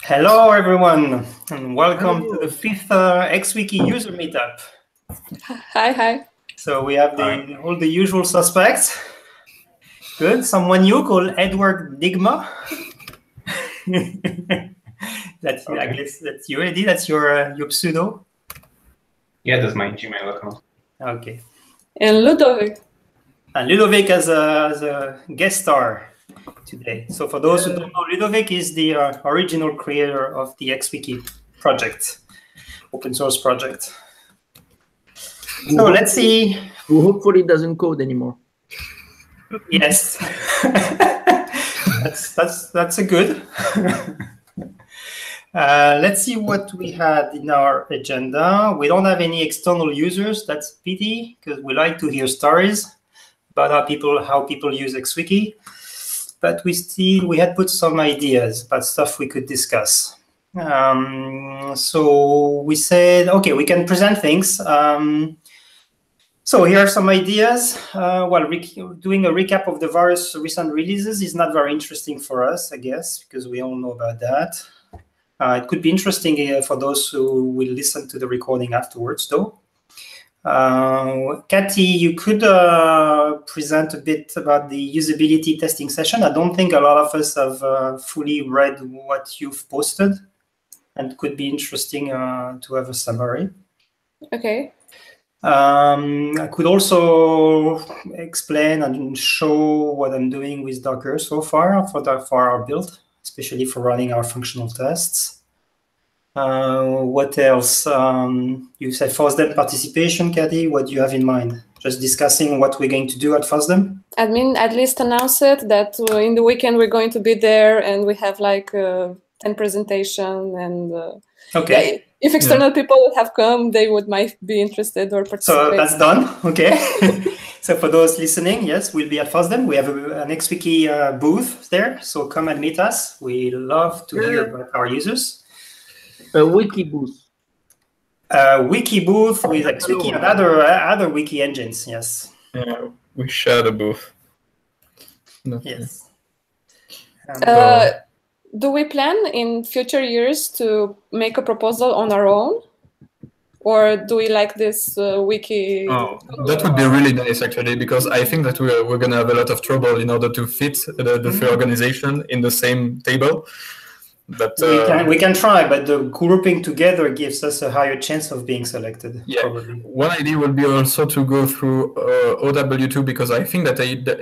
Hello, everyone, and welcome to the 5th XWiki user meetup. Hi. So we have all the usual suspects. Good. Someone new called Edward Digma. That's you, Eddie. That's your pseudo. Yeah, that's my Gmail account. Okay. And Ludovic. And Ludovic as a guest star today. So for those who don't know, Ludovic is the original creator of the XWiki project, open source project. So let's see. Who hopefully doesn't code anymore. Yes, that's a good. Let's see what we had in our agenda. We don't have any external users. That's pity because we like to hear stories about how people use XWiki. But we had put some ideas about stuff we could discuss. So we said, okay, we can present things. So here are some ideas. Doing a recap of the various recent releases is not very interesting for us, I guess, because we all know about that. It could be interesting for those who will listen to the recording afterwards, though. Cathy, you could present a bit about the usability testing session. I don't think a lot of us have fully read what you've posted, and it could be interesting to have a summary. Okay. I could also explain and show what I'm doing with Docker so far for our build, especially for running our functional tests. What else? You said FOSDEM participation, Cathy. What do you have in mind? Just discussing what we're going to do at FOSDEM? Admin at least announce it that in the weekend we're going to be there and we have like 10 presentation and okay. Yeah, if external people would have come, they might be interested or participate. So that's done. Okay. So for those listening, yes, we'll be at FOSDEM. We have an XWiki booth there. So come and meet us. We love to hear about our users. A wiki booth. Wiki booth with XWiki and other wiki engines. Yes. Yeah, we share the booth. Yes. Do we plan in future years to make a proposal on our own? Or do we like this wiki? Oh, that would be really nice, actually, because I think that we're going to have a lot of trouble in order to fit the three organization in the same table. But we can try, but the grouping together gives us a higher chance of being selected. Yeah. Probably. One idea would be also to go through OW2 because I think that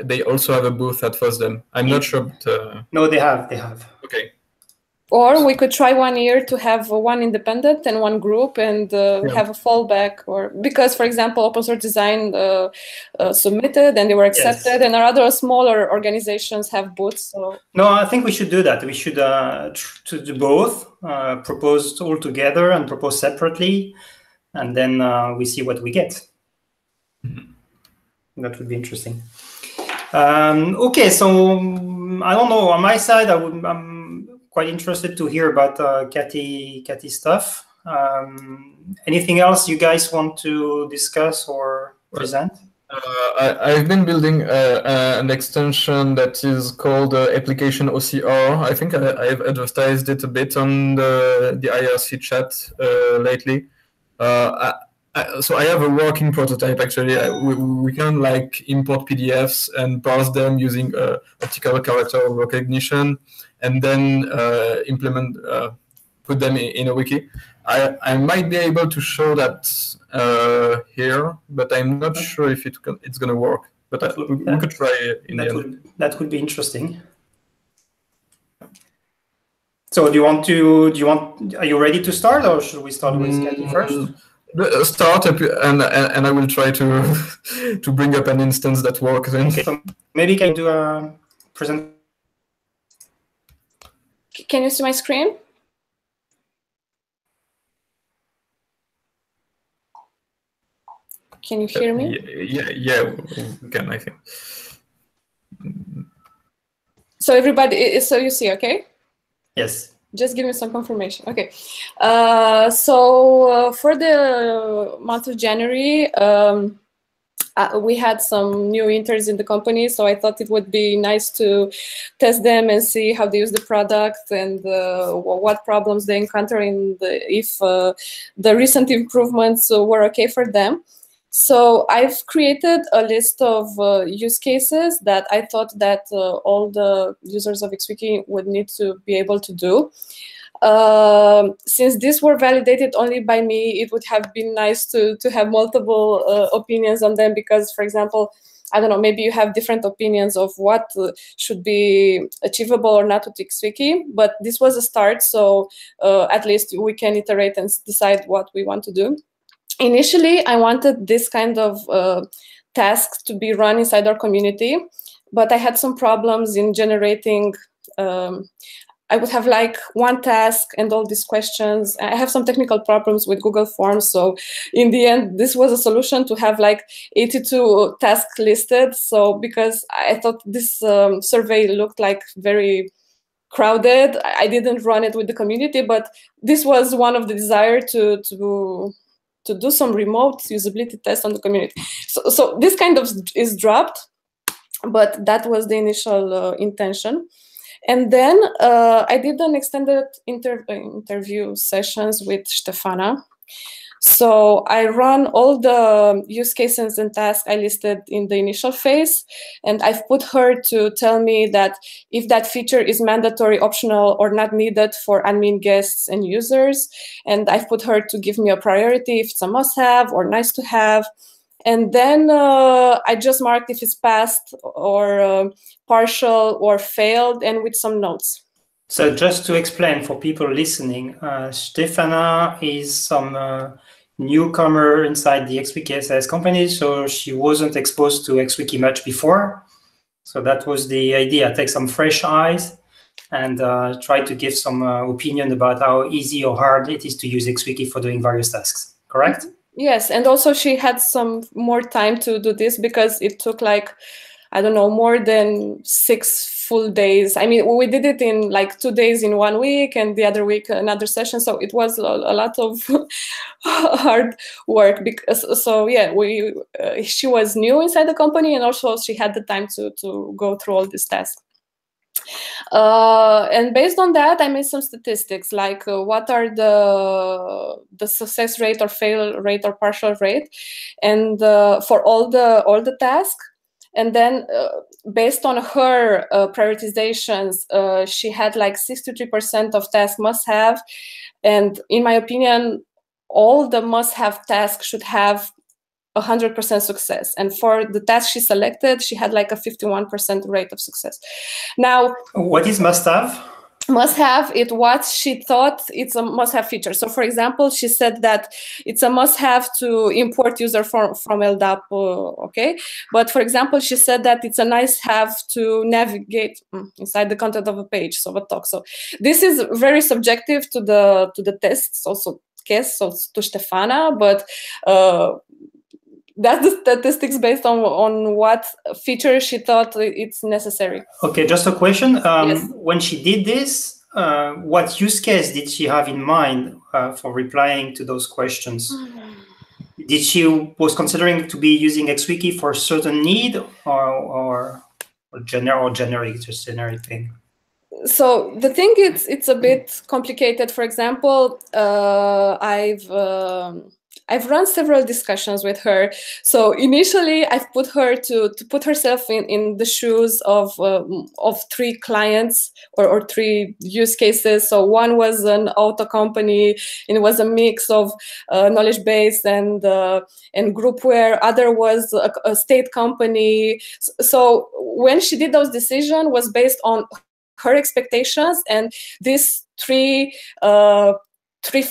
they also have a booth at FOSDEM. I'm not sure. But, no, they have. Okay. Or we could try 1 year to have one independent and one group and have a fallback. Or because, for example, Open Source Design submitted and they were accepted, yes. And our other smaller organizations have booths. So no, I think we should do that. We should to do both, propose all together and propose separately, and then we see what we get. Mm-hmm. That would be interesting. Okay, so I don't know. On my side, I'm quite interested to hear about Cathy stuff. Anything else you guys want to discuss or present? I've been building an extension that is called Application OCR. I think I've advertised it a bit on the IRC chat lately. So I have a working prototype, actually. We can like import PDFs and parse them using optical character recognition, and then put them in a wiki. I might be able to show that here, but I'm not sure if it's going to work. But we could try it in the end. That could be interesting. So are you ready to start, or should we start with Cathy first? Start and I will try to bring up an instance that works. Okay, so maybe can you do a present? Can you see my screen? Can you hear me? Yeah, we can, I think. So everybody, so you see, okay? Yes. Just give me some confirmation. Okay. So for the month of January, we had some new interns in the company, so I thought it would be nice to test them and see how they use the product and what problems they encounter if the recent improvements were okay for them. So I've created a list of use cases that I thought that all the users of XWiki would need to be able to do. Since these were validated only by me, it would have been nice to have multiple opinions on them because, for example, I don't know, maybe you have different opinions of what should be achievable or not with XWiki, but this was a start, so at least we can iterate and decide what we want to do. Initially, I wanted this kind of tasks to be run inside our community, but I had some problems in generating. I would have like one task and all these questions. I have some technical problems with Google Forms. So in the end, this was a solution to have like 82 tasks listed. So because I thought this survey looked like very crowded, I didn't run it with the community, but this was one of the desire to do some remote usability tests on the community. So this kind of is dropped, but that was the initial intention. And then I did an extended interview sessions with Stefana. So I run all the use cases and tasks I listed in the initial phase, and I've put her to tell me that if that feature is mandatory, optional, or not needed for admin guests and users. And I've put her to give me a priority if it's a must-have or nice to have. And then I just marked if it's passed or partial or failed, and with some notes. So just to explain for people listening, Stefana is some newcomer inside the XWiki SAS company, so she wasn't exposed to XWiki much before. So that was the idea, take some fresh eyes and try to give some opinion about how easy or hard it is to use XWiki for doing various tasks, correct? Yes, and also she had some more time to do this because it took like, I don't know, more than 6 full days. I mean, we did it in like 2 days in 1 week and the other week another session. So it was a lot of hard work. So yeah, she was new inside the company, and also she had the time to go through all these tasks. And based on that, I made some statistics like what are the success rate or fail rate or partial rate, and for all the tasks. And then based on her prioritizations, she had like 63% of tasks must have. And in my opinion, all the must have tasks should have 100% success. And for the task she selected, she had like a 51% rate of success. Now, what is must have? Must have it what she thought it's a must have feature. So for example, she said that it's a must have to import user from LDAP, okay? But for example, she said that it's a nice have to navigate inside the content of a page, so a talk. So this is very subjective to the tests, also case, so to Stefana, but that's the statistics based on what feature she thought it's necessary. Okay, just a question. Yes. When she did this, what use case did she have in mind for replying to those questions? Did she was considering to be using XWiki for a certain need or generic, just generic thing? So the thing is, it's a bit complicated. For example, I've run several discussions with her. So initially, I've put her to put herself in the shoes of 3 clients or 3 use cases. So one was an auto company, and it was a mix of knowledge base and groupware. Other was a state company. So when she did those decisions, was based on her expectations and these 3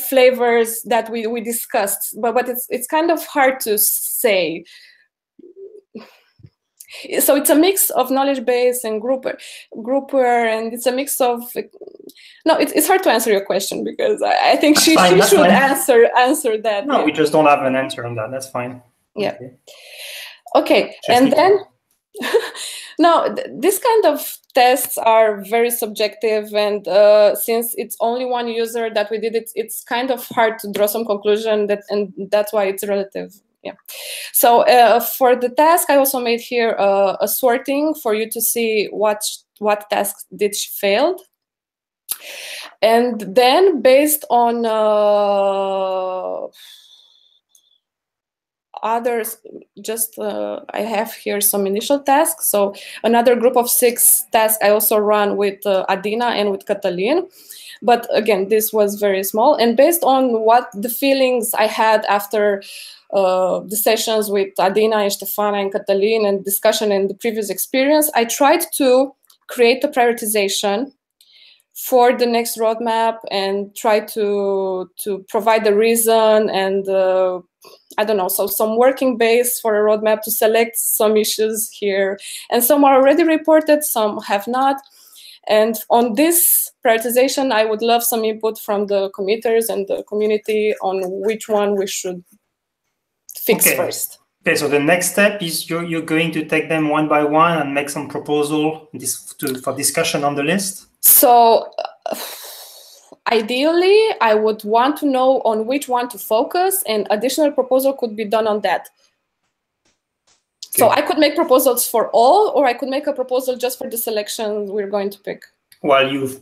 flavors that we discussed, but it's kind of hard to say. So it's a mix of knowledge base and groupware, and it's a mix of. No, it's hard to answer your question because I think she should answer that. No, we just don't have an answer on that. That's fine. Yeah. Okay, and then. No, this kind of tests are very subjective, and since it's only one user that we did it, it's kind of hard to draw some conclusion and that's why it's relative. Yeah. So for the task, I also made here a sorting for you to see what tasks did she failed. And then based on others, I have here some initial tasks. So another group of 6 tasks I also run with Adina and with Catalin. But again, this was very small. And based on what the feelings I had after the sessions with Adina and Stefana and Catalin and discussion in the previous experience, I tried to create a prioritization for the next roadmap and try to provide a reason and I don't know, so some working base for a roadmap to select some issues here. And some are already reported, some have not. And on this prioritization, I would love some input from the committers and the community on which one we should fix first. Okay, so the next step is you're going to take them one by one and make some proposal for discussion on the list? So ideally, I would want to know on which one to focus, and additional proposal could be done on that. Okay. So I could make proposals for all, or I could make a proposal just for the selection we're going to pick. Well, you've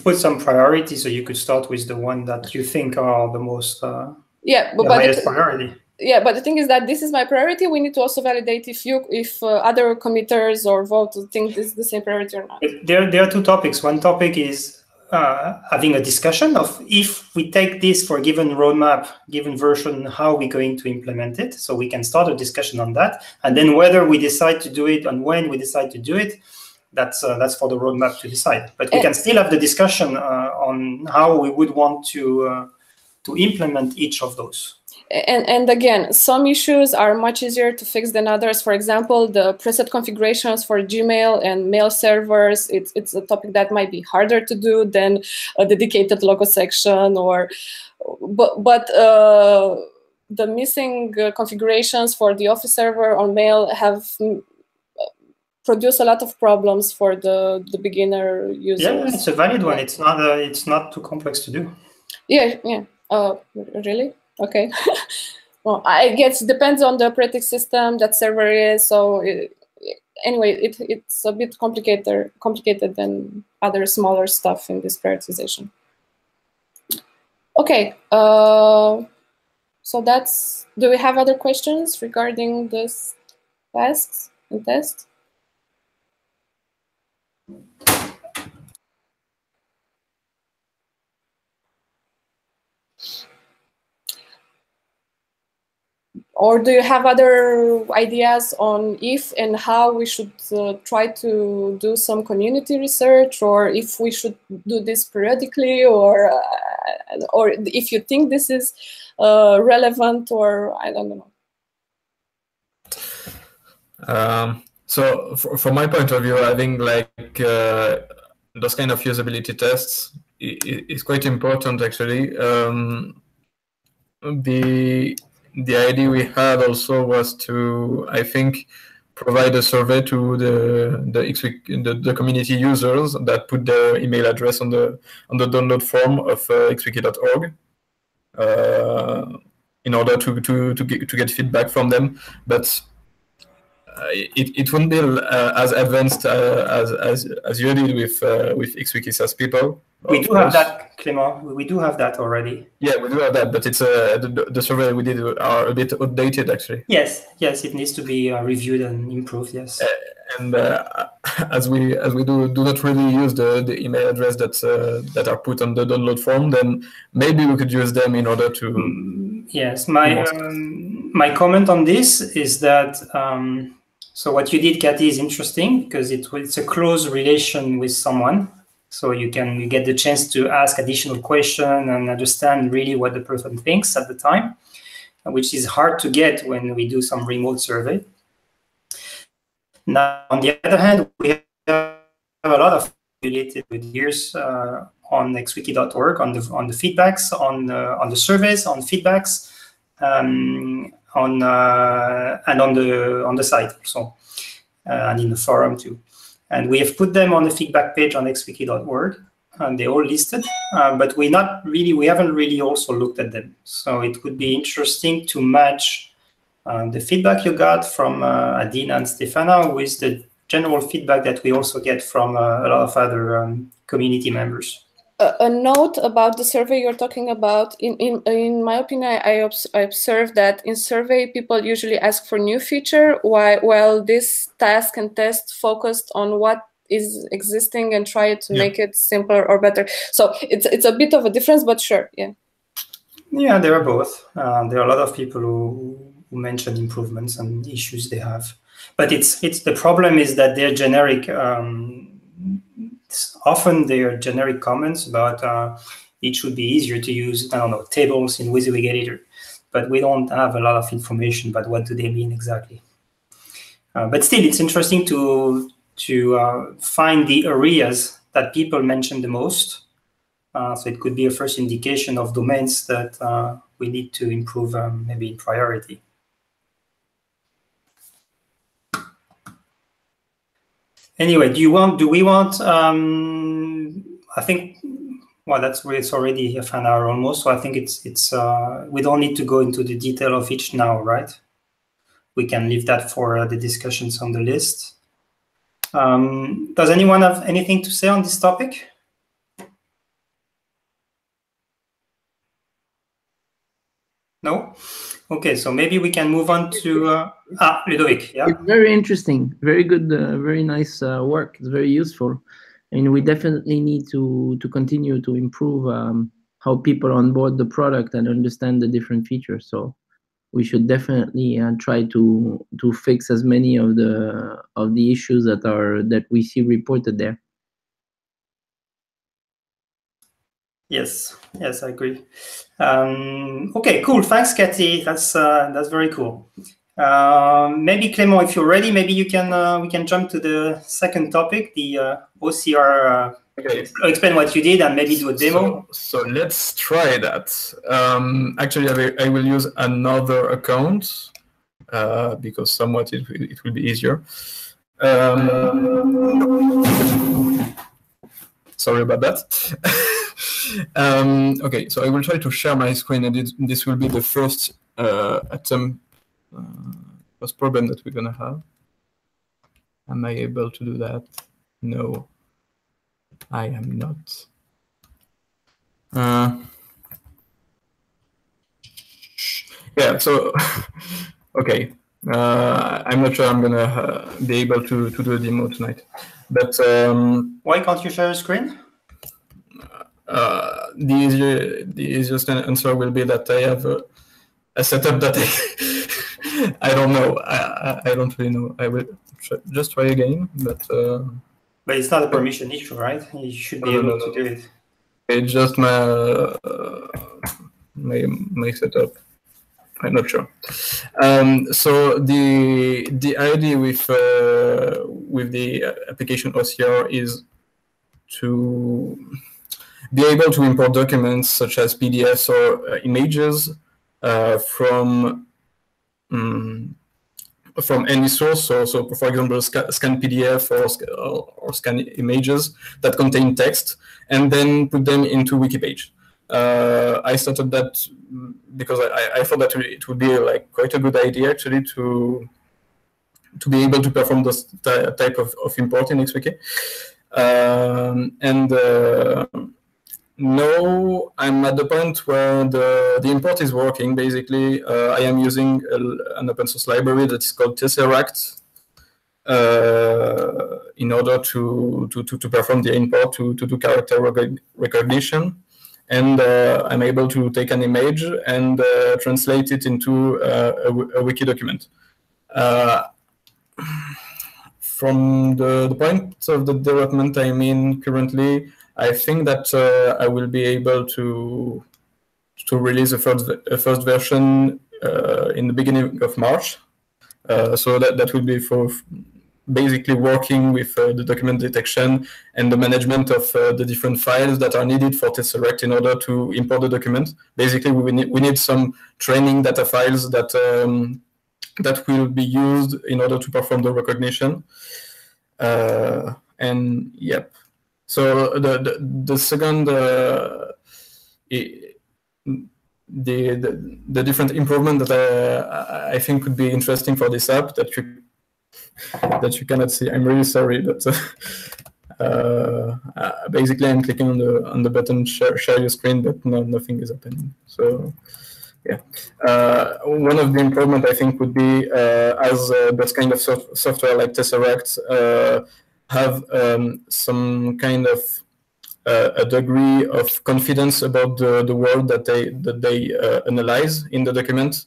put some priorities, so you could start with the one that you think are the most the highest priority. Yeah, but the thing is that this is my priority. We need to also validate if other committers or vote think this is the same priority or not. There are 2 topics. One topic is having a discussion of if we take this for a given roadmap, given version, how are we going to implement it? So we can start a discussion on that. And then whether we decide to do it and when we decide to do it, that's for the roadmap to decide. But we can still have the discussion on how we would want to implement each of those. And again, some issues are much easier to fix than others. For example, the preset configurations for Gmail and mail servers, it's a topic that might be harder to do than a dedicated logo section. But the missing configurations for the Office server on mail have produced a lot of problems for the beginner users. Yeah, it's a valid one. It's not too complex to do. Yeah. Really? Okay. Well, I guess it depends on the operating system that server is. So anyway, it's a bit complicated than other smaller stuff in this prioritization. Okay. So that's. Do we have other questions regarding this tasks and tests? Or do you have other ideas on if and how we should try to do some community research, or if we should do this periodically, or if you think this is relevant, or I don't know. So from my point of view, I think like those kind of usability tests is quite important actually. The idea we had also was to, I think, provide a survey to the community users that put their email address on the download form of XWiki.org in order to get feedback from them. But it wouldn't be as advanced as you did with XWiki SAS people. We do have that, Clément. We do have that already. Yeah, we do have that, but it's the survey we did are a bit outdated, actually. Yes, it needs to be reviewed and improved. Yes. And as we do not really use the email address that are put on the download form, then maybe we could use them in order to. Yes, my comment on this is that. So what you did, Cathy, is interesting because it's a close relation with someone. So you get the chance to ask additional questions and understand really what the person thinks at the time, which is hard to get when we do some remote survey. Now, on the other hand, we have a lot of related with years on xwiki.org on the feedbacks, on the surveys, on feedbacks, and on the site also, and in the forum too. And we have put them on the feedback page on xwiki.org, and they're all listed, but we haven't really also looked at them. So it would be interesting to match the feedback you got from Adina and Stefana with the general feedback that we also get from a lot of other community members. A note about the survey you're talking about. In my opinion, I observed that in survey people usually ask for new feature, while this task and test focused on what is existing and try to make it simpler or better. So it's a bit of a difference, but sure, yeah. Yeah, there are both. There are a lot of people who mention improvements and issues they have, but it's the problem is that they're generic. Often they are generic comments about it should be easier to use, I don't know, tables in WYSIWYG editor, but we don't have a lot of information about what do they mean exactly. But still, it's interesting to find the areas that people mention the most. So it could be a first indication of domains that we need to improve maybe in priority. Anyway, do we want, I think, well, it's already half an hour almost, so I think we don't need to go into the detail of each now, right? We can leave that for the discussions on the list. Does anyone have anything to say on this topic? No? Okay, so maybe we can move on to Ludovic. Yeah, it's very interesting, very good, very nice work. It's very useful, and we definitely need to continue to improve how people onboard the product and understand the different features. So we should definitely try to fix as many of the issues that we see reported there. Yes, I agree. Okay, cool. Thanks, Cathy. That's very cool. Maybe Clément, if you're ready, maybe you can we can jump to the second topic, the OCR. Okay. Explain what you did and maybe do a demo. So let's try that. Actually, I will use another account because somewhat it will be easier. Sorry about that. Okay, so I will try to share my screen, and this will be the first attempt, first problem that we're gonna have. Am I able to do that? No, I am not. Yeah, so okay. I'm not sure I'm gonna be able to do a demo tonight, but why can't you share your screen? The easiest answer will be that I have a setup that I don't know. I don't really know. I will just try again, but it's not a permission issue, right? You should be able to do it. It's just my setup. I'm not sure. So the idea with the application OCR is to be able to import documents such as PDFs or images from any source. So for example, scan PDF or scan images that contain text, and then put them into Wiki page. I started that because I thought that it would be like quite a good idea actually to be able to perform this type of import in XWiki. Now I'm at the point where the import is working. Basically, I am using an open source library that is called Tesseract in order to perform the import to do character recognition. And I'm able to take an image and translate it into a wiki document. From the point of the development I'm in currently, I think that I will be able to release a first version in the beginning of March. So that will be for basically working with the document detection and the management of the different files that are needed for Tesseract in order to import the document. Basically, we need some training data files that that will be used in order to perform the recognition. And yep. So the second the different improvement that I think could be interesting for this app that you cannot see. I'm really sorry, but basically I'm clicking on the button share your screen, but nothing is happening. So yeah, one of the improvement I think would be as that kind of software like Tesseract have some kind of a degree of confidence about the word that they analyze in the document.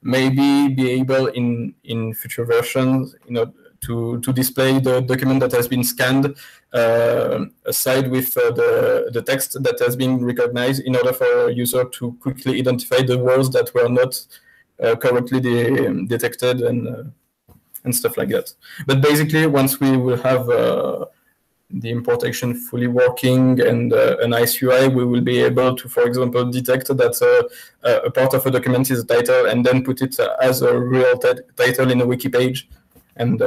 Maybe be able in future versions, to display the document that has been scanned aside with the text that has been recognized, in order for a user to quickly identify the words that were not correctly detected and stuff like that. But basically, once we will have the importation fully working and a nice UI, we will be able to, for example, detect that a part of a document is a title and then put it as a real title in a wiki page. And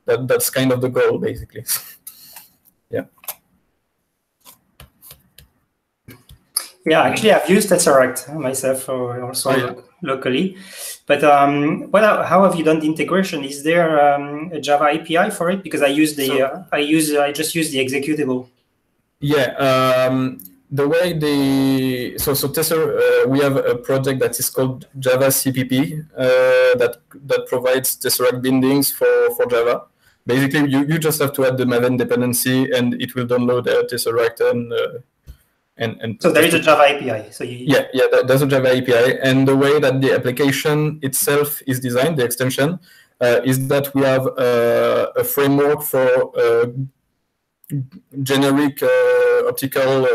that's kind of the goal, basically. Yeah. Yeah, actually, I've used Tesseract myself also locally. But how have you done the integration? Is there a Java API for it? Because I just use the executable. Yeah. The way we have a project that is called Java CPP that provides Tesseract bindings for Java. Basically, you just have to add the Maven dependency, and it will download Tesseract and so there is a Java API. So there's a Java API, and the way that the application itself is designed, the extension, is that we have a framework for generic optical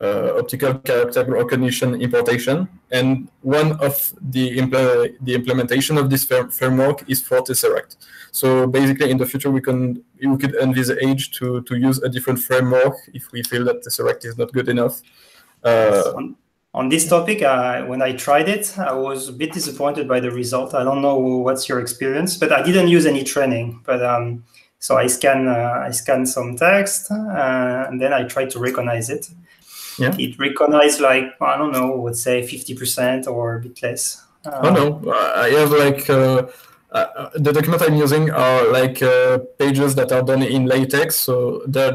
character recognition importation, and one of the implementation of this framework is for Tesseract. So basically, in the future, we could envisage to use a different framework if we feel that Tesseract is not good enough. On this topic, when I tried it, I was a bit disappointed by the result. I don't know what's your experience, but I didn't use any training. But so I scan some text, and then I tried to recognize it. Yeah. It recognized, like, I don't know, let's say 50% or a bit less. Oh no, I have like the document I'm using are like pages that are done in LaTeX, so they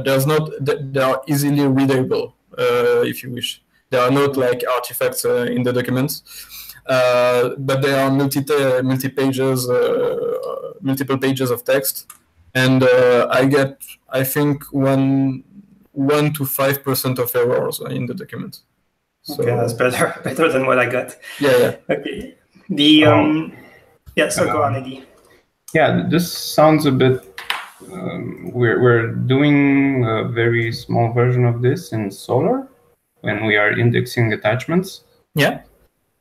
are easily readable if you wish. There are not like artifacts in the documents, but there are multiple pages of text, and I get, I think, 1 to 5% of errors in the document. So, okay, that's better than what I got. Yeah. Okay. So go on, Eddie. Yeah, this sounds a bit. We're doing a very small version of this in Solar when we are indexing attachments. Yeah.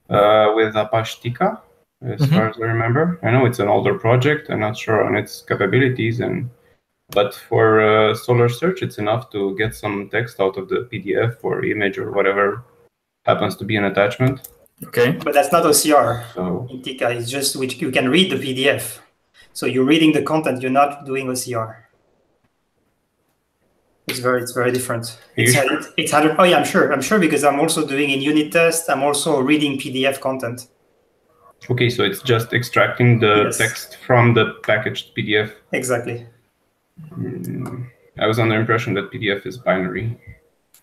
With Apache Tika, as far as I remember. I know it's an older project. I'm not sure on its capabilities, but for Solar Search, it's enough to get some text out of the PDF or image or whatever happens to be an attachment. Okay. But that's not OCR. So in Tika, it's just which you can read the PDF. So you're reading the content. You're not doing OCR. It's very different. It's 100. Oh yeah, I'm sure because I'm also doing in unit test. I'm also reading PDF content. Okay, so it's just extracting the text from the packaged PDF. Exactly. I was under the impression that PDF is binary.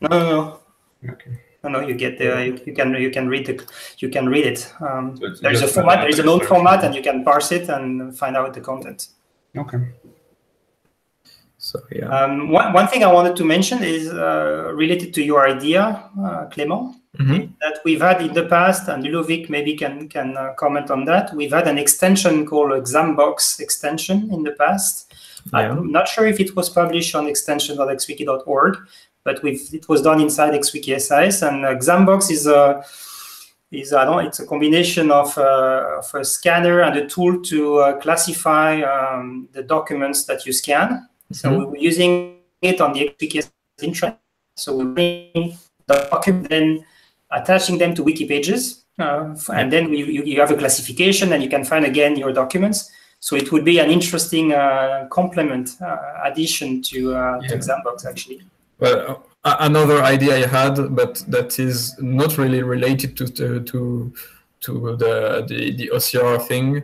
No. Okay. No, you get you can read it. So there's a format. There is a node format, and you can parse it and find out the content. Okay. So yeah. One thing I wanted to mention is related to your idea, Clément, that we've had in the past, and Ludovic maybe can comment on that. We've had an extension called Exambox extension in the past. Yeah. I'm not sure if it was published on extension.xwiki.org, but it was done inside XWiki SIS. And Exambox is it's a combination of a scanner and a tool to classify the documents that you scan. So we were using it on the XWiki intranet. So we bring the document, then attaching them to wiki pages, and then you have a classification, and you can find again your documents. So it would be an interesting complement addition to Exambox, actually. Well, another idea I had, but that is not really related to the OCR thing,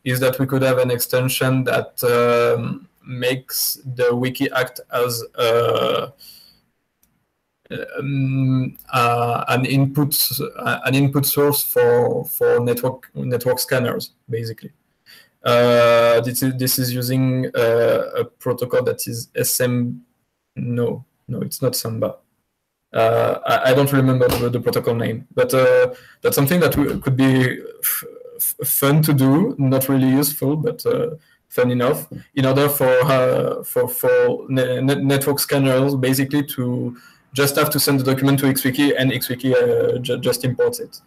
is that we could have an extension that makes the wiki act as an input source for network scanners, basically. This is using a protocol that is SM. No, it's not Samba. I don't remember the protocol name, but that's something that could be fun to do. Not really useful, but fun enough. In order for network scanners, basically to just have to send the document to XWiki, and XWiki just imports it.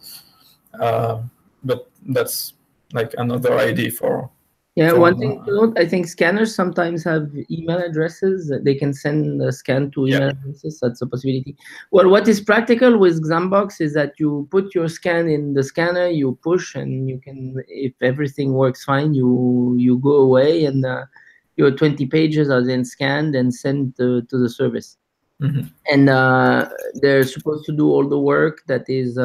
But that's like another idea for. Yeah, one thing to note, I think scanners sometimes have email addresses that they can send a scan to email addresses. That's a possibility. Well, what is practical with Xambox is that you put your scan in the scanner, you push, and you can, if everything works fine, you go away, and your 20 pages are then scanned and sent to the service. Mm-hmm. And they're supposed to do all the work that is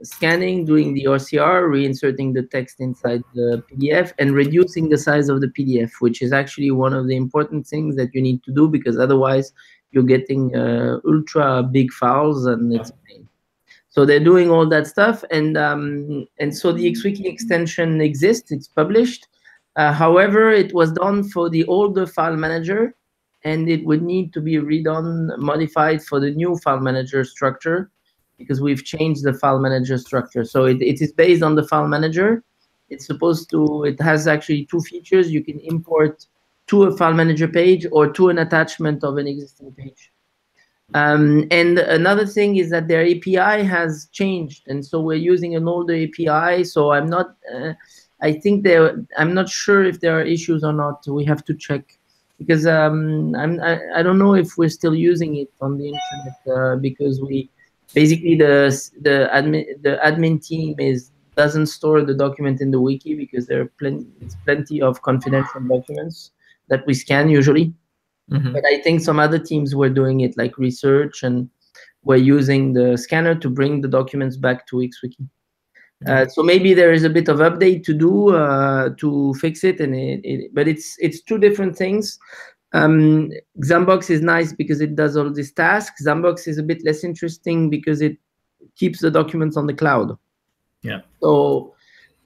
scanning, doing the OCR, reinserting the text inside the PDF, and reducing the size of the PDF, which is actually one of the important things that you need to do, because otherwise you're getting ultra big files and it's a pain. So they're doing all that stuff, and so the XWiki extension exists, it's published. However, it was done for the older file manager, and it would need to be redone, modified for the new file manager structure, because we've changed the file manager structure. So it is based on the file manager. It's supposed to, it has actually two features. You can import to a file manager page or to an attachment of an existing page. And another thing is that their API has changed. And so we're using an older API. So I'm not, I think I'm not sure if there are issues or not. We have to check. Because I don't know if we're still using it on the internet, because we, basically, the admin team doesn't store the document in the wiki, because there are plenty of confidential documents that we scan usually. Mm-hmm. But I think some other teams were doing it, like research, and were using the scanner to bring the documents back to XWiki. So maybe there is a bit of update to do to fix it, but it's two different things. Xambox is nice because it does all these tasks. Xambox is a bit less interesting because it keeps the documents on the cloud. Yeah. So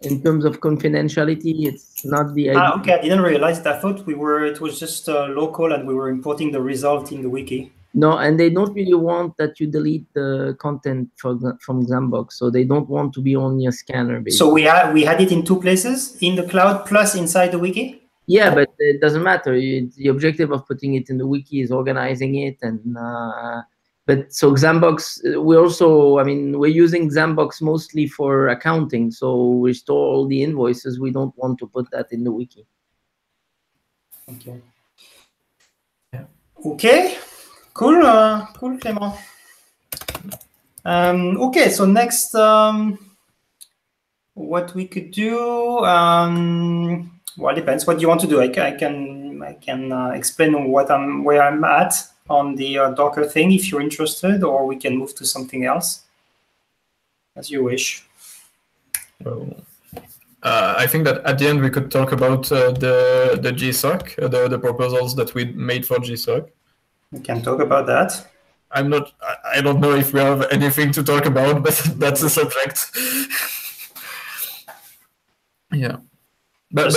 in terms of confidentiality, it's not the idea. Okay, I didn't realize that. I thought it was just local, and we were importing the result in the wiki. No, and they don't really want that you delete the content from Xambox, so they don't want to be only a scanner. Basically. So we had it in two places, in the cloud plus inside the wiki? Yeah, but it doesn't matter. The objective of putting it in the wiki is organizing it, and but so Xambox, we're using Xambox mostly for accounting, so we store all the invoices. We don't want to put that in the wiki. Okay. Yeah. Okay. Cool, cool, Clément. Okay, so next, what we could do, well, it depends. What do you want to do? I can explain where I'm at on the Docker thing if you're interested, or we can move to something else, as you wish. Well, I think that at the end we could talk about the GSOC, the proposals that we made for GSOC. We can talk about that. I don't know if we have anything to talk about, but that's a subject. Yeah. But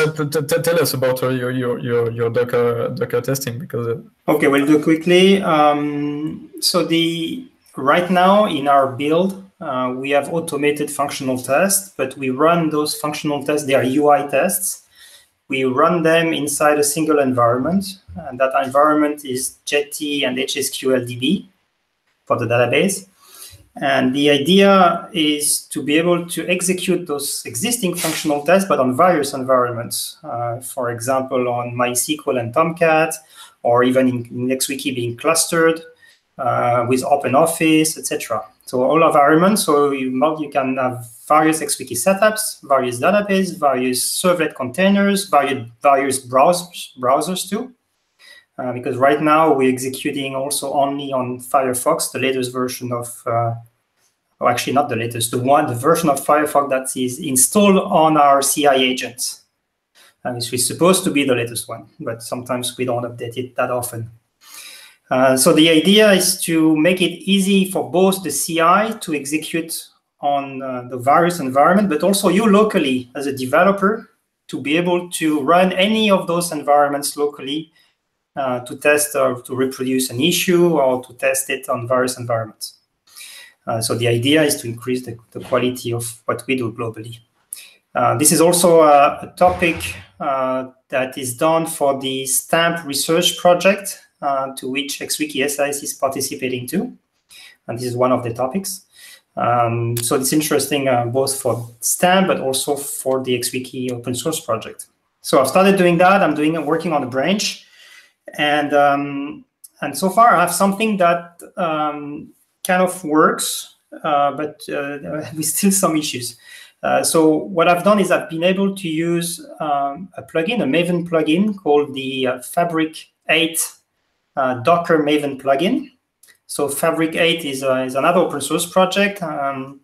tell us about your Docker testing, because. Okay, we'll do quickly. So right now in our build, we have automated functional tests, but we run those functional tests. They are UI tests. We run them inside a single environment, and that environment is Jetty and HSQLDB for the database. And the idea is to be able to execute those existing functional tests, but on various environments. For example, on MySQL and Tomcat, or even in XWiki being clustered with OpenOffice, etc. So all environments, so you can have various XWiki setups, various databases, various servlet containers, various browsers too. because right now we're executing also only on Firefox, the latest version of, or actually not the latest, the version of Firefox that is installed on our CI agents. Which is supposed to be the latest one, but sometimes we don't update it that often. So the idea is to make it easy for both the CI to execute on the various environment, but also you locally as a developer to be able to run any of those environments locally to test or to reproduce an issue or to test it on various environments. So the idea is to increase the quality of what we do globally. This is also a topic that is done for the STAMP research project to which XWiki SIS is participating too. And this is one of the topics. So it's interesting both for STAMP, but also for the XWiki open source project. So I've started doing that. I'm working on a branch. And so far I have something that kind of works, but with still some issues. So what I've done is I've been able to use a plugin, a Maven plugin called the Fabric 8 Docker Maven plugin. So Fabric 8 is another open source project, and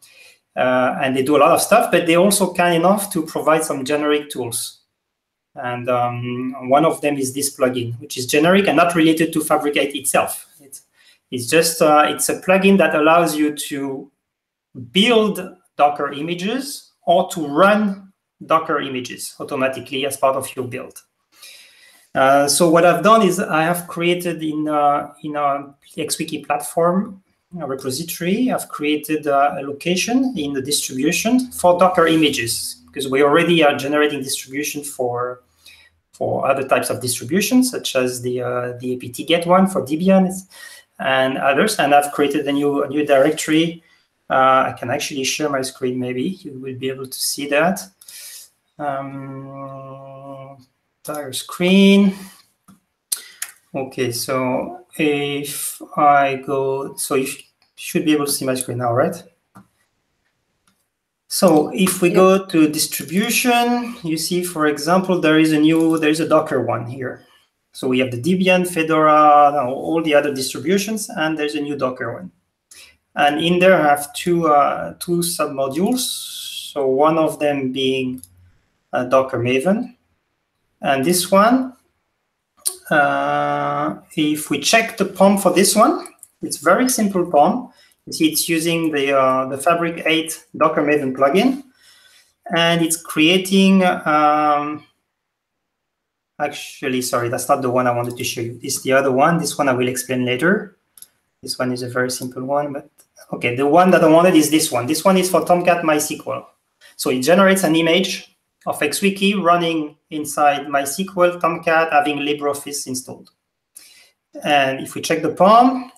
they do a lot of stuff, but they're also kind enough to provide some generic tools. And one of them is this plugin, which is generic and not related to Fabric 8 itself. It's just it's a plugin that allows you to build Docker images or to run Docker images automatically as part of your build. So what I've done is I have created in our XWiki platform repository, I've created a location in the distribution for Docker images, because we already are generating distribution for other types of distributions, such as the apt-get one for Debian and others. And I've created a new directory. I can actually share my screen, maybe. You will be able to see that. Entire screen. Okay, so if I go, so you should be able to see my screen now, right? So if we go to distribution, you see, for example, there is a Docker one here. So we have the Debian, Fedora, all the other distributions, and there's a new Docker one. And in there I have two submodules. So one of them being Docker Maven. And this one, if we check the POM for this one, it's very simple POM. You see it's using the Fabric 8 Docker Maven plugin. And it's creating, actually, sorry, that's not the one I wanted to show you. This is the other one. This one I will explain later. This one is a very simple one, but okay, the one that I wanted is this one. This one is for Tomcat MySQL. So it generates an image of XWiki running inside MySQL, Tomcat, having LibreOffice installed. And if we check the POM,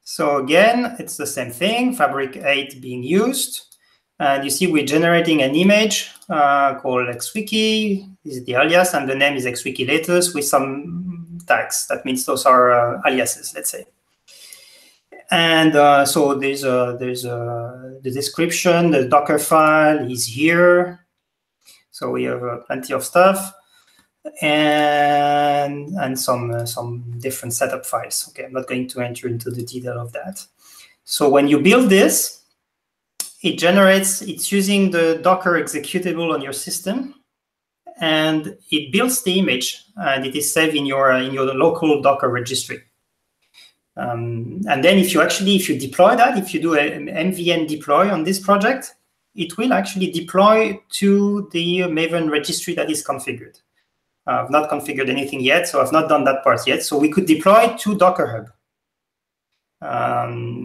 so again, it's the same thing, Fabric 8 being used. And you see we're generating an image called XWiki. This is the alias, and the name is XWiki latest with some tags. That means those are aliases, let's say. And so there's the description, the Docker file is here. So we have plenty of stuff and some different setup files. Okay, I'm not going to enter into the detail of that. So when you build this, it's using the Docker executable on your system, and it builds the image, and it is saved in your local Docker registry. And then if you deploy that, if you do an MVN deploy on this project, it will actually deploy to the Maven registry that is configured. I've not configured anything yet, so I've not done that part yet. So we could deploy to Docker Hub.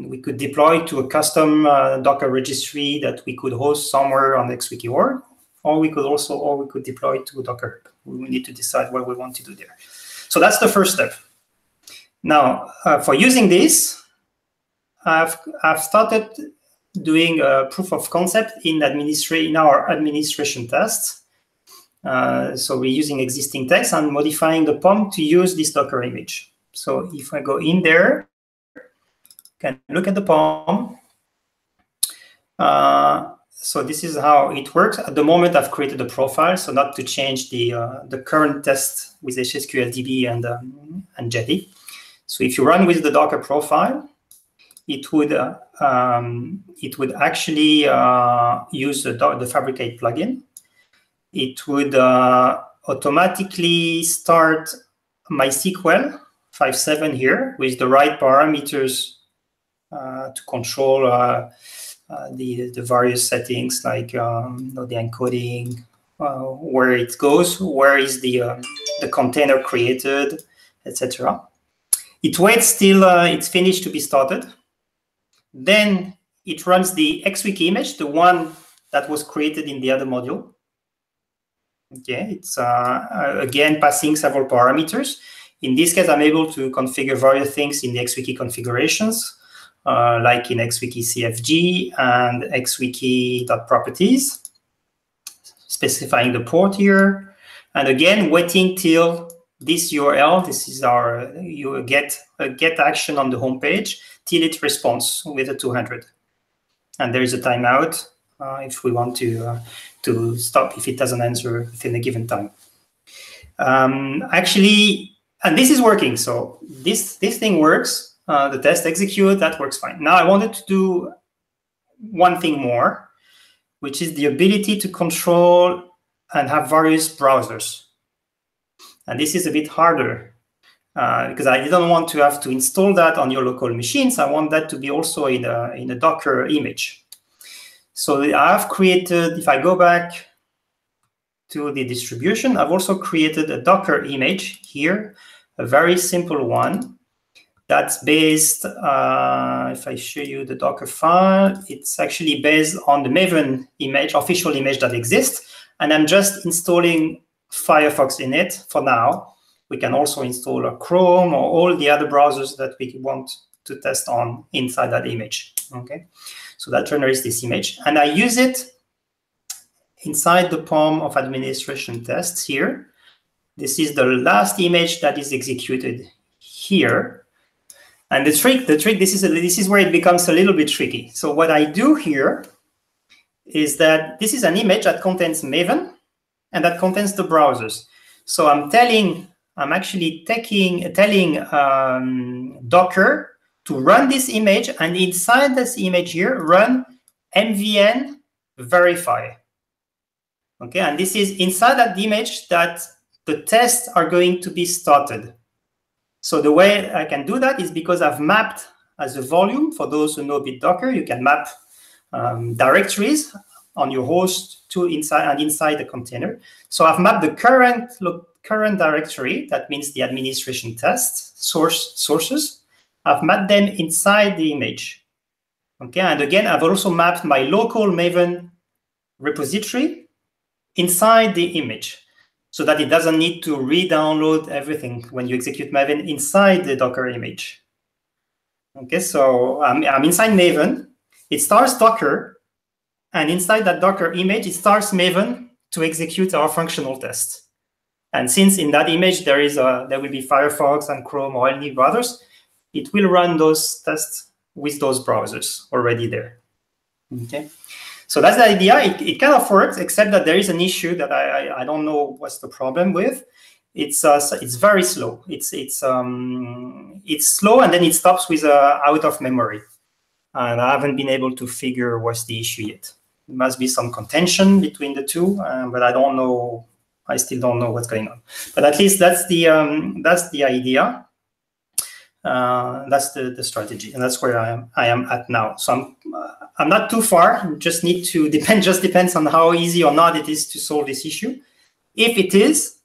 We could deploy to a custom Docker registry that we could host somewhere on XWiki org, or we could deploy to Docker Hub. We need to decide what we want to do there. So that's the first step. Now, for using this, I've started doing a proof of concept in our administration tests. So we're using existing text and modifying the POM to use this Docker image. So if I go in there, you can look at the POM. So this is how it works. At the moment, I've created a profile, so not to change the current test with HSQLDB and Jetty. So if you run with the Docker profile, it would actually use the Fabricate plugin. It would automatically start MySQL 5.7 here with the right parameters to control the various settings, like the encoding, where it goes, where is the container created, etc. It waits till it's finished to be started. Then it runs the XWiki image, the one that was created in the other module. Okay, it's again passing several parameters. In this case, I'm able to configure various things in the XWiki configurations, like in XWiki CFG and XWiki.properties, specifying the port here. And again, waiting till this URL, this is our, you get a get action on the homepage, till it responds with a 200. And there is a timeout if we want to stop if it doesn't answer within a given time. Actually, and this is working. So this thing works. The test execute, that works fine. Now I wanted to do one thing more, which is the ability to control and have various browsers. And this is a bit harder because I didn't want to have to install that on your local machines. I want that to be also in a Docker image. So I've created, if I go back to the distribution, I've also created a Docker image here, a very simple one that's based, if I show you the Docker file, it's actually based on the Maven image, official image that exists. And I'm just installing Firefox in it for now. We can also install a Chrome or all the other browsers that we want to test on inside that image. Okay, so that generates this image, and I use it inside the POM of administration tests here. This is the last image that is executed here, and the trick. This is where it becomes a little bit tricky. So what I do here is that this is an image that contains Maven and that contains the browsers. So I'm actually telling Docker to run this image, and inside this image here, run mvn verify. Okay, and this is inside that image that the tests are going to be started. So the way I can do that is because I've mapped as a volume. For those who know a bit Docker, you can map directories on your host to inside the container. So I've mapped the current directory. That means the administration test sources. I've mapped them inside the image. Okay, and again, I've also mapped my local Maven repository inside the image so that it doesn't need to re-download everything when you execute Maven inside the Docker image. Okay, so I'm inside Maven. It starts Docker, and inside that Docker image, it starts Maven to execute our functional test. And since in that image there will be Firefox and Chrome or any others, it will run those tests with those browsers already there. Okay, so that's the idea. It kind of works, except that there is an issue that I don't know what's the problem with. It's very slow. It's slow, and then it stops with out of memory, and I haven't been able to figure what's the issue yet. There must be some contention between the two, but I don't know. I still don't know what's going on. But at least that's the idea. That's the strategy, and that's where I am at now. So I'm not too far. Just need to depends on how easy or not it is to solve this issue. If it is,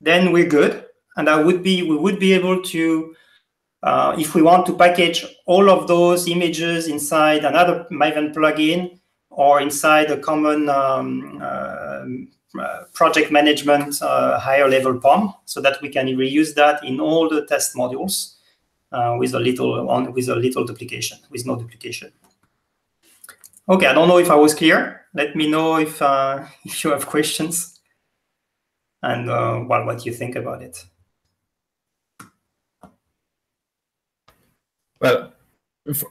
then we're good, and we would be able to, if we want to package all of those images inside another Maven plugin or inside a common project management higher level POM, so that we can reuse that in all the test modules. With a little duplication, with no duplication. Okay, I don't know if I was clear. Let me know if you have questions, and what you think about it. Well,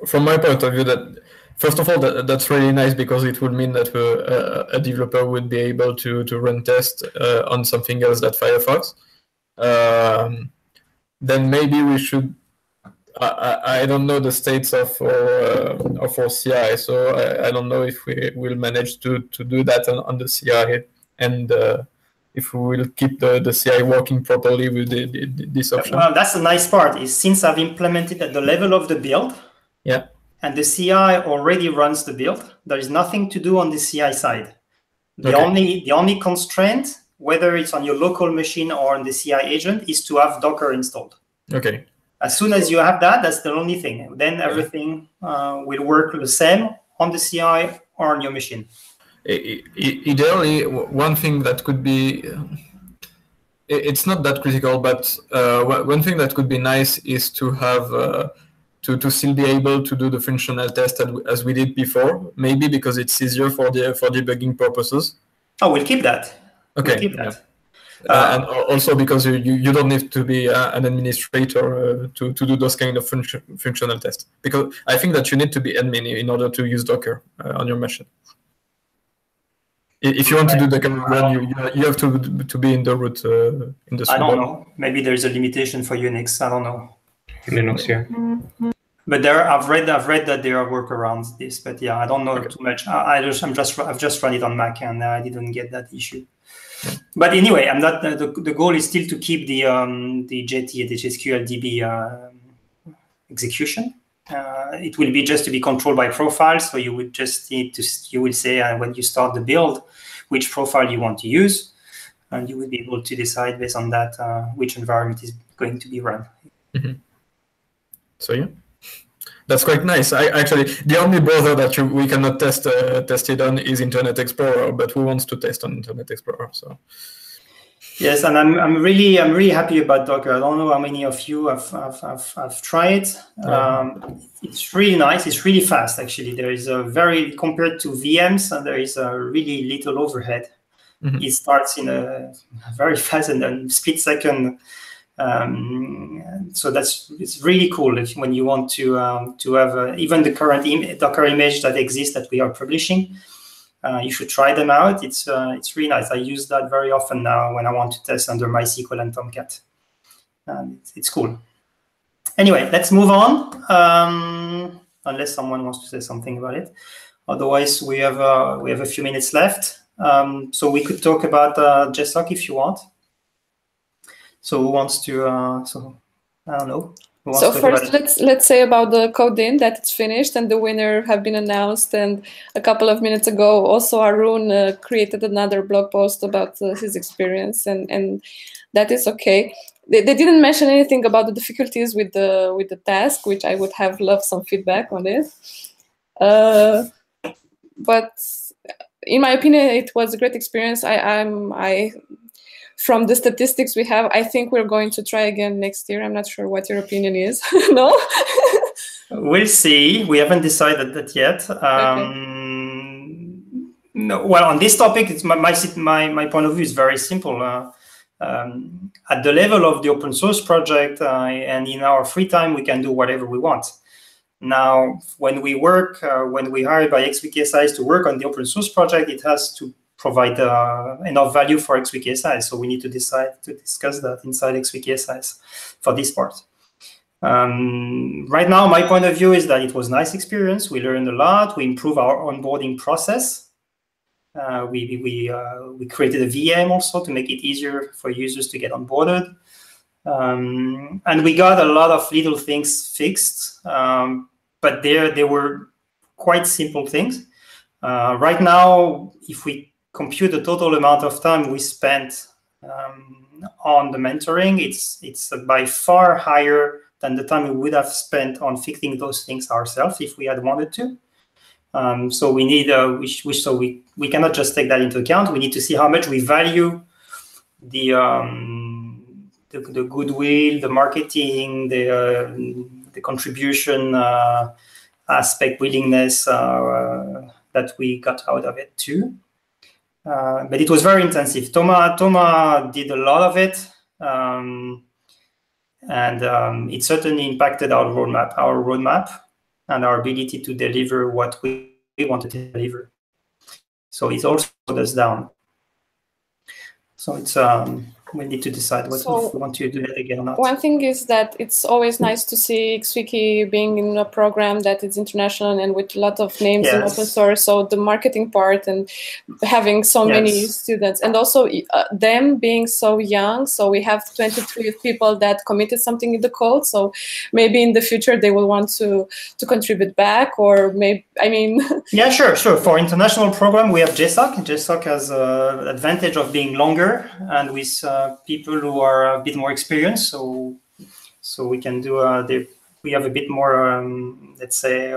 from my point of view, that First of all, that's really nice because it would mean that a developer would be able to run tests on something else than Firefox. Then maybe we should. I don't know the states of our CI, so I don't know if we will manage to do that on the CI, and if we will keep the CI working properly with this option. Well, that's the nice part, is since I've implemented at the level of the build, yeah, and the CI already runs the build, there is nothing to do on the CI side. The only constraint, whether it's on your local machine or on the CI agent, is to have Docker installed. Okay. As soon as you have that, that's the only thing. Then everything will work the same on the CI or on your machine. Ideally, one thing that could be, it's not that critical, but one thing that could be nice is to have, to still be able to do the functional test as we did before, maybe because it's easier for debugging purposes. Oh, we'll keep that. Okay. We'll keep that. Yeah. And also because you don't need to be an administrator to do those kind of functional tests. Because I think that you need to be admin in order to use Docker on your machine. If you want to do the command run, you have to be in the root in the. I don't know. Maybe there's a limitation for Unix. I don't know. Linux, yeah. But I've read that there are workarounds this. But yeah, I don't know too much. I've just run it on Mac and I didn't get that issue. But anyway, I'm not. The goal is still to keep the JT, the HSQLDB execution. It will be just to be controlled by profile. So you would just need to. You will say when you start the build, which profile you want to use, and you will be able to decide based on that which environment is going to be run. Mm-hmm. So yeah. That's quite nice. Actually, the only browser that we cannot test it on is Internet Explorer, but who wants to test on Internet Explorer? So yes, and I'm really happy about Docker. I don't know how many of you have tried. It's really nice. It's really fast. Actually, there is compared to VMs, there is a really little overhead. Mm-hmm. It starts in a very fast and then split second. So it's really cool when you want to have even the current Docker image that exists that we are publishing. You should try them out. It's really nice. I use that very often now when I want to test under MySQL and Tomcat. It's cool. Anyway, let's move on. Unless someone wants to say something about it. Otherwise, we have a few minutes left. So we could talk about JSOC if you want. So who wants to? So I don't know. So first, let's say about the code-in that it's finished and the winner have been announced. And a couple of minutes ago, also Arun created another blog post about his experience, and that is okay. They didn't mention anything about the difficulties with the task, which I would have loved some feedback on it. But in my opinion, it was a great experience. From the statistics we have, I think we're going to try again next year. I'm not sure what your opinion is. No? We'll see. We haven't decided that yet. No, well, on this topic, it's my point of view is very simple. At the level of the open source project and in our free time, we can do whatever we want. Now, when we hire by XWiki SIs to work on the open source project, it has to provide enough value for XWiki SIs. So we need to decide to discuss that inside XWiki SIs for this part. Right now, my point of view is that it was a nice experience. We learned a lot. We improved our onboarding process. We created a VM also to make it easier for users to get onboarded. And we got a lot of little things fixed, but they were quite simple things. Right now, if we compute the total amount of time we spent on the mentoring, it's by far higher than the time we would have spent on fixing those things ourselves if we had wanted to. So we need we cannot just take that into account. We need to see how much we value the goodwill, the marketing, the contribution aspect, willingness that we got out of it too. But it was very intensive. Thomas did a lot of it, and it certainly impacted our roadmap. and our ability to deliver what we wanted to deliver. So it also slowed us down. So it's we need to decide if we want to do that again or not. One thing is that it's always nice to see XWiki being in a program that is international and with a lot of names in open source. So the marketing part and having so many students, and also them being so young. So we have 23 people that committed something in the code. So maybe in the future they will want to contribute back, or maybe, I mean. Yeah, sure. For international program, we have JSOC. JSOC has an advantage of being longer and with people who are a bit more experienced. So we can do we have a bit more, let's say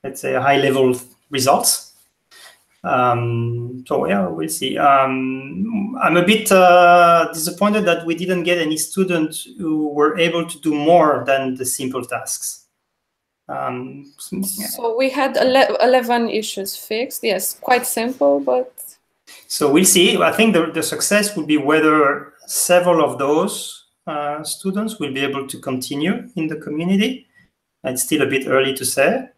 high level results. So yeah, we'll see. I'm a bit disappointed that we didn't get any students who were able to do more than the simple tasks. So we had 11 issues fixed. Yes, quite simple, but. So we'll see. I think the success will be whether several of those students will be able to continue in the community. It's still a bit early to say,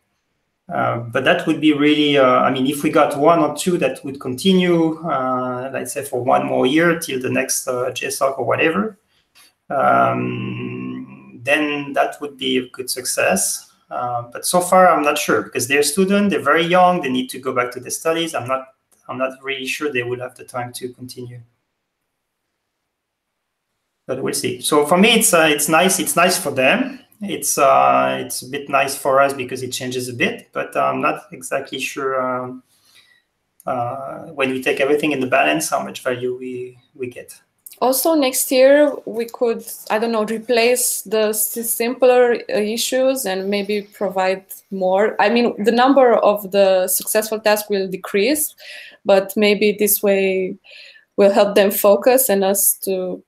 but that would be really, I mean, if we got one or two that would continue, let's say for one more year till the next JSOC or whatever, then that would be a good success. But so far, I'm not sure, because they're students, they're very young, they need to go back to their studies. I'm not really sure they will have the time to continue. But we'll see. So for me, it's nice. It's nice for them. It's a bit nice for us because it changes a bit. But I'm not exactly sure when we take everything in the balance how much value we get. Also, next year we could, I don't know, replace the simpler issues and maybe provide more. I mean, the number of the successful tasks will decrease, but maybe this way will help them focus and us to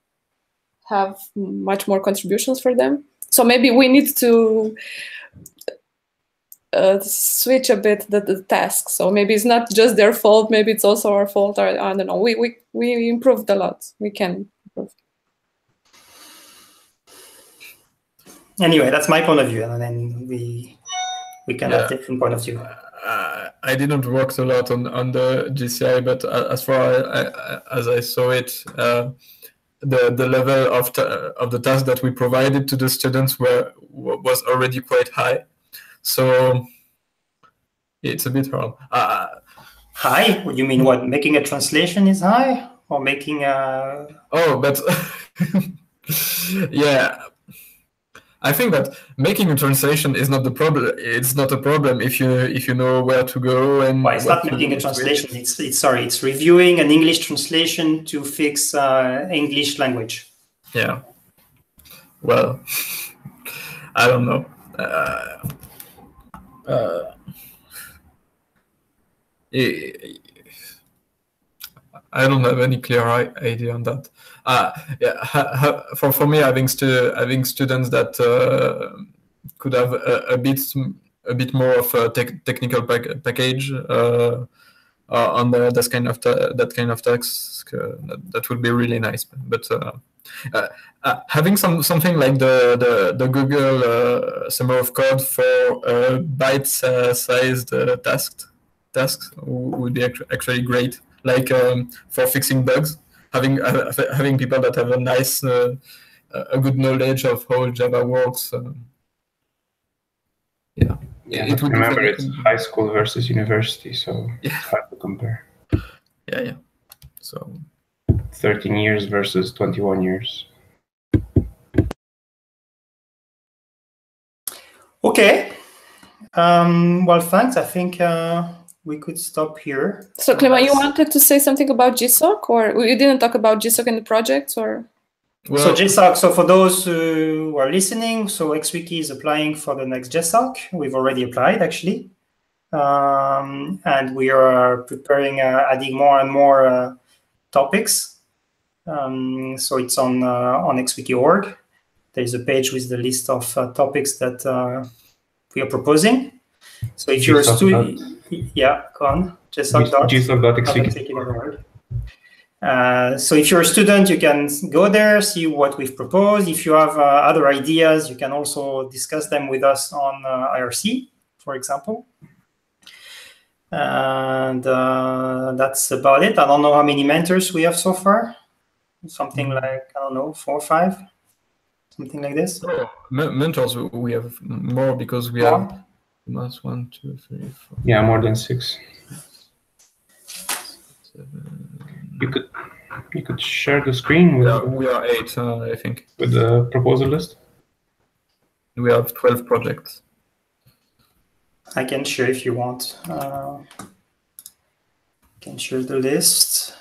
have much more contributions for them. So maybe we need to switch a bit the tasks. So maybe it's not just their fault. Maybe it's also our fault. Or I don't know. We improved a lot. We can improve. Anyway, that's my point of view, and then we can have different point of view. I didn't work a lot on the GCI, but as far as I saw it, the level of the task that we provided to the students was already quite high. So it's a bit hard. High? What do you mean? What, making a translation is high, or making a? Oh, but yeah, I think that making a translation is not the problem. It's not a problem if you know where to go and. Well, it's not making a translation. It's reviewing an English translation to fix English language. Yeah. Well, I don't know. I don't have any clear idea on that. Yeah, for me, having students that could have a bit more of a technical package on that kind of task, that would be really nice. But having something like the Google Summer of Code for bite-sized tasks would be actually great. Like for fixing bugs, having people that have a nice, a good knowledge of how Java works. Yeah. It would remember it's high school versus university, so it's hard to compare. Yeah. So 13 years versus 21 years. Okay. Well, thanks. I think we could stop here. So, Clément, you wanted to say something about GSOC, or you didn't talk about GSOC in the project, or? Well, so GSOC, so for those who are listening, so XWiki is applying for the next GSOC. We've already applied, actually. And we are preparing, adding more and more topics. So it's on XWiki.org. There's a page with the list of topics that we are proposing. So if you're a student, yeah, go on. GSOC.xwiki. So if you're a student, you can go there, see what we've proposed. If you have other ideas, you can also discuss them with us on IRC, for example. And that's about it. I don't know how many mentors we have so far. Something like, I don't know, 4 or 5, something like this. Oh, mentors, we have more because we have 1, 2, 3, 4. Yeah, more than 6. 7. You could share the screen with. We are 8, I think. With the proposal list. We have 12 projects. I can share if you want. I can share the list.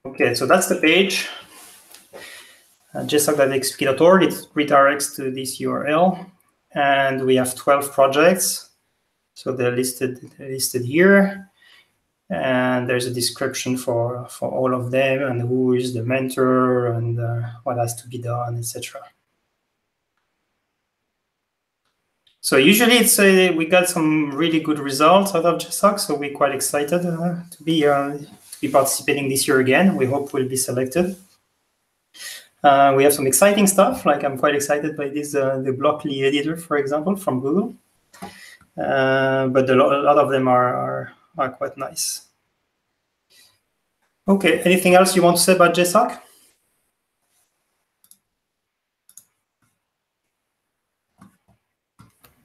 Okay, so that's the page. JSOC.xwiki.org. It redirects to this URL, and we have 12 projects. So they're listed here. And there's a description for all of them and who is the mentor and what has to be done, etc. So usually we got some really good results out of JSOC, so we're quite excited to be participating this year again. We hope we'll be selected. We have some exciting stuff, like I'm quite excited by this the Blockly editor, for example, from Google. But a lot of them are quite nice. Okay, anything else you want to say about JSOC?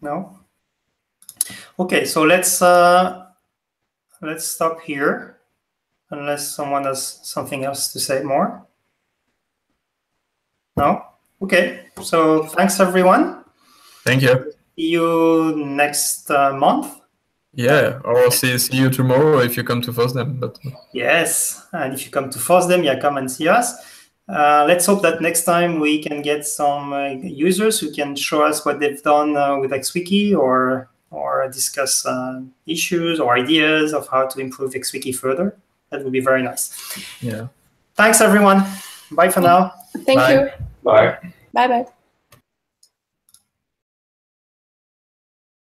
No? Okay, so let's stop here, unless someone has something else to say more. No? Okay, so thanks everyone. Thank you. See you next month. Yeah, or see you tomorrow if you come to FOSDEM. But yes, and if you come to FOSDEM, yeah, come and see us. Let's hope that next time we can get some users who can show us what they've done with XWiki or discuss issues or ideas of how to improve XWiki further. That would be very nice. Yeah. Thanks, everyone. Bye for now. Thank you. Bye. Bye-bye.